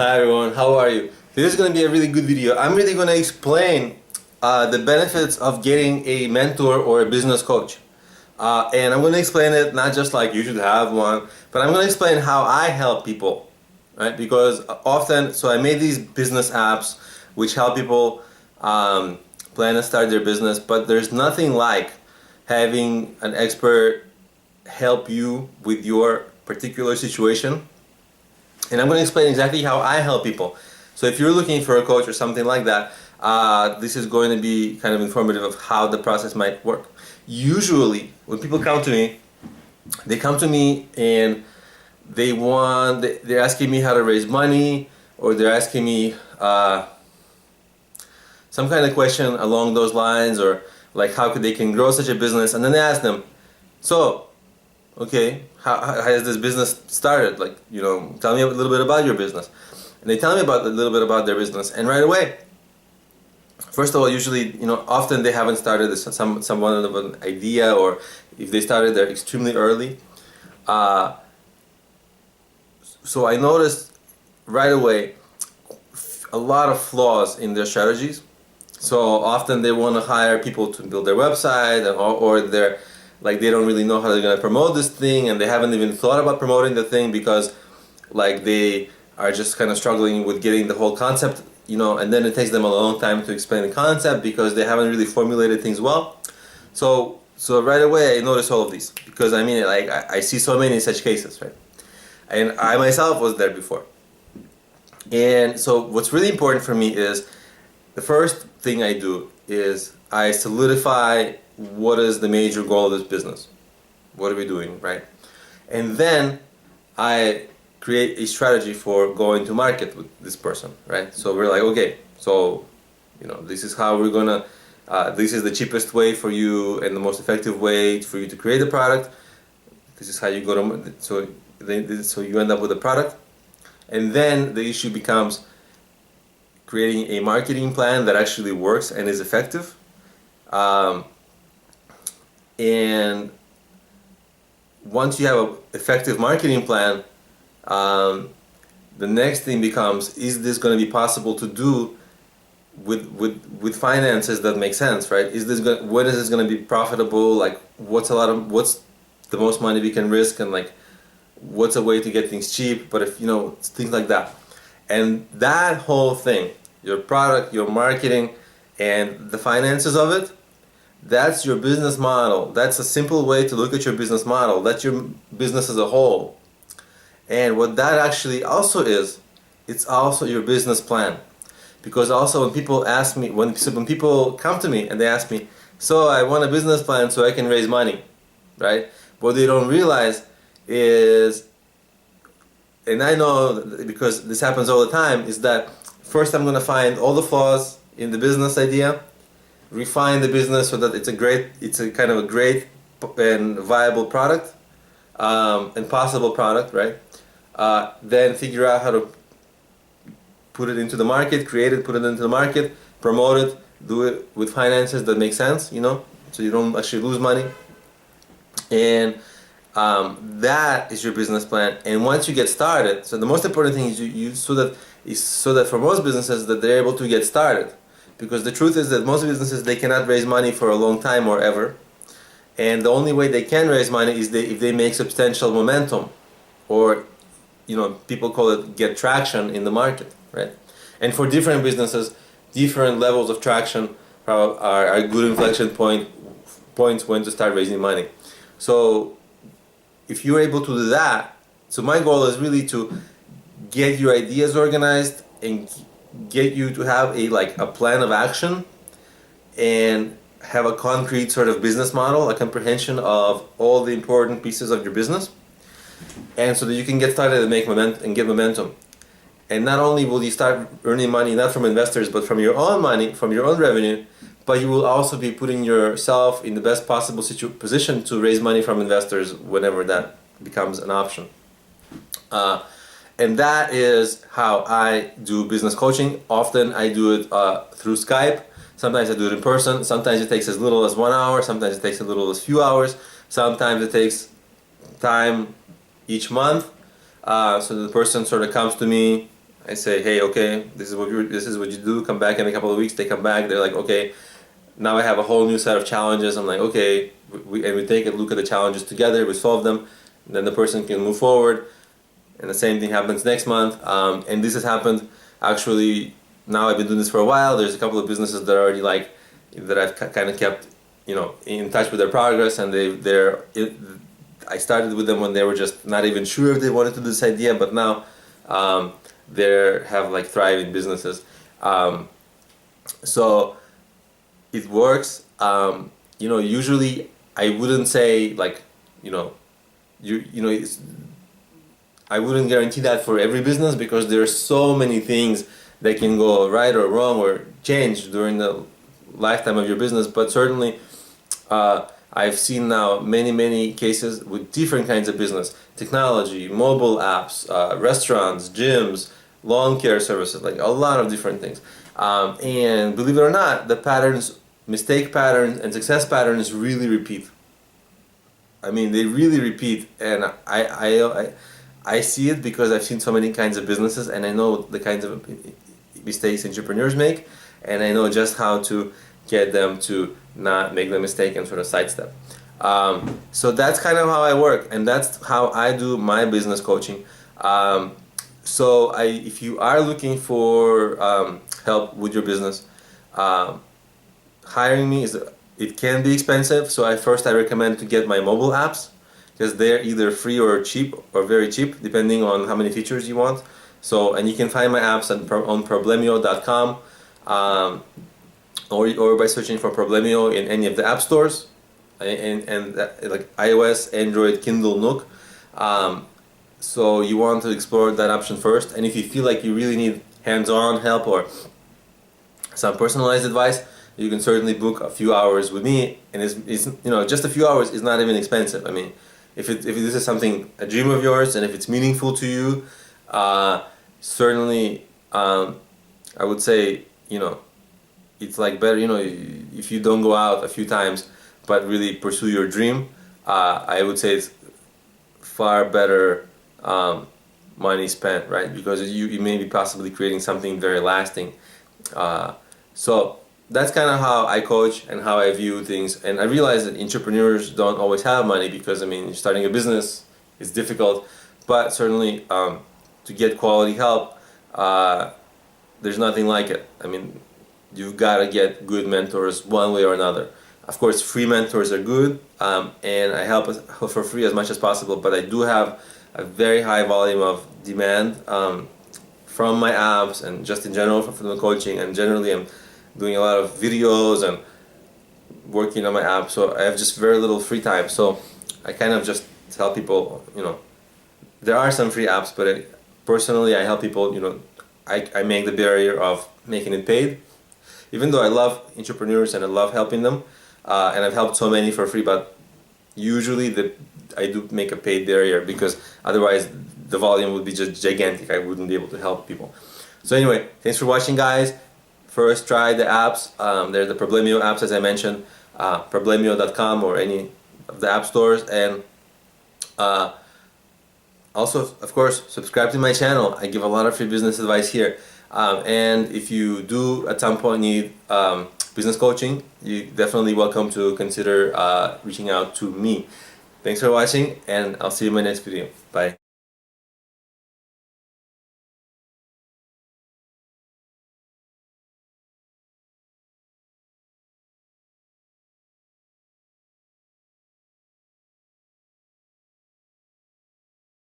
Hi everyone, how are you? This is going to be a really good video. I'm really going to explain the benefits of getting a mentor or a business coach. And I'm going to explain it not just like you should have one, but I'm going to explain how I help people, right? Because often, so I made these business apps which help people plan and start their business, but there's nothing like having an expert help you with your particular situation. And I'm going to explain exactly how I help people. So if you're looking for a coach or something like that, this is going to be kind of informative of how the process might work. Usually, when people come to me, they come to me and they're asking me how to raise money, or they're asking me some kind of question along those lines, or like how they can grow such a business. And then they ask them, so, okay, how has this business started? Like, tell me a little bit about your business. And they tell me a little bit about their business, and right away, first of all, usually, often they haven't started somewhat of an idea, or if they started, they're extremely early. So I noticed right away a lot of flaws in their strategies. So often they want to hire people to build their website, or they're like, they don't really know how they're going to promote this thing, and they haven't even thought about promoting the thing because like they are just kind of struggling with getting the whole concept, and then it takes them a long time to explain the concept because they haven't really formulated things well. So right away I noticed all of these, because I see so many such cases, right? And I myself was there before. And so what's really important for me is, the first thing I do is I solidify what is the major goal of this business. What are we doing, right? And then I create a strategy for going to market with this person, right? So we're like, okay, so this is how we're gonna, this is the cheapest way for you and the most effective way for you to create a product. This is how you go to, so you end up with a product. And then the issue becomes creating a marketing plan that actually works and is effective. And once you have an effective marketing plan, the next thing becomes, is this going to be possible to do with finances that make sense, right? When is this going to be profitable? Like, what's the most money we can risk, and like, what's a way to get things cheap? But if things like that, and that whole thing, your product, your marketing, and the finances of it, that's your business model. That's a simple way to look at your business model. That's your business as a whole. And what that actually also is, it's also your business plan. Because also when people ask me, when people come to me and they ask me, so I want a business plan so I can raise money, right? What they don't realize is, and I know because this happens all the time, is that first I'm going to find all the flaws in the business idea, refine the business so that it's a kind of a great and viable product, and possible product, right? Then figure out how to put it into the market, create it, put it into the market, promote it, do it with finances that make sense, so you don't actually lose money. And that is your business plan. And once you get started, so the most important thing is so that for most businesses that they're able to get started. Because the truth is that most businesses, they cannot raise money for a long time or ever. And the only way they can raise money is if they make substantial momentum, or people call it get traction in the market, right? And for different businesses, different levels of traction are good inflection points when to start raising money. So if you're able to do that, so my goal is really to get your ideas organized and get you to have a plan of action, and have a concrete sort of business model, a comprehension of all the important pieces of your business, and so that you can get started and get momentum. And not only will you start earning money, not from investors, but from your own money, from your own revenue, but you will also be putting yourself in the best possible position to raise money from investors whenever that becomes an option. And that is how I do business coaching. Often I do it through Skype. Sometimes I do it in person. Sometimes it takes as little as 1 hour. Sometimes it takes as little as few hours. Sometimes it takes time each month. So the person sort of comes to me I say, hey, okay, this is what you do. Come back in a couple of weeks. They come back. They're like, okay, now I have a whole new set of challenges. I'm like, okay, we take a look at the challenges together. We solve them. And then the person can move forward. And the same thing happens next month. And this has happened actually. Now I've been doing this for a while. There's a couple of businesses that are already like that I've kind of kept, in touch with their progress, and I started with them when they were just not even sure if they wanted to do this idea, but now they have like thriving businesses. So it works. Usually I wouldn't say like, it's, I wouldn't guarantee that for every business, because there are so many things that can go right or wrong or change during the lifetime of your business. But certainly, I've seen now many cases with different kinds of business: technology, mobile apps, restaurants, gyms, lawn care services, like a lot of different things. And believe it or not, the patterns, mistake patterns and success patterns really repeat. I mean, they really repeat, and I see it because I've seen so many kinds of businesses, and I know the kinds of mistakes entrepreneurs make, and I know just how to get them to not make the mistake and sort of sidestep. So that's kind of how I work, and that's how I do my business coaching. If you are looking for help with your business, hiring me it can be expensive. So I recommend to get my mobile apps, because they're either free or cheap or very cheap, depending on how many features you want. So, and you can find my apps on problemio.com, or by searching for Problemio in any of the app stores, and like iOS, Android, Kindle, Nook. So you want to explore that option first, and if you feel like you really need hands-on help or some personalized advice, you can certainly book a few hours with me, and it's just a few hours is not even expensive. I mean, if this is something, a dream of yours, and if it's meaningful to you, certainly I would say, it's like better, if you don't go out a few times but really pursue your dream, I would say it's far better money spent, right? Because you may be possibly creating something very lasting. So that's kind of how I coach and how I view things. And I realize that entrepreneurs don't always have money, because, I mean, starting a business is difficult. But certainly, to get quality help, there's nothing like it. I mean, you've got to get good mentors one way or another. Of course, free mentors are good, and I help for free as much as possible. But I do have a very high volume of demand from my apps, and just in general from the coaching. And generally, I'm doing a lot of videos and working on my app, so I have just very little free time. So I kind of just tell people, there are some free apps, but personally I help people, I make the barrier of making it paid. Even though I love entrepreneurs and I love helping them, and I've helped so many for free, but usually I do make a paid barrier, because otherwise the volume would be just gigantic. I wouldn't be able to help people. So anyway, thanks for watching, guys. First, try the apps. They're the Problemio apps, as I mentioned, problemio.com or any of the app stores. And also, of course, subscribe to my channel. I give a lot of free business advice here. And if you do at some point need business coaching, you're definitely welcome to consider reaching out to me. Thanks for watching, and I'll see you in my next video. Bye.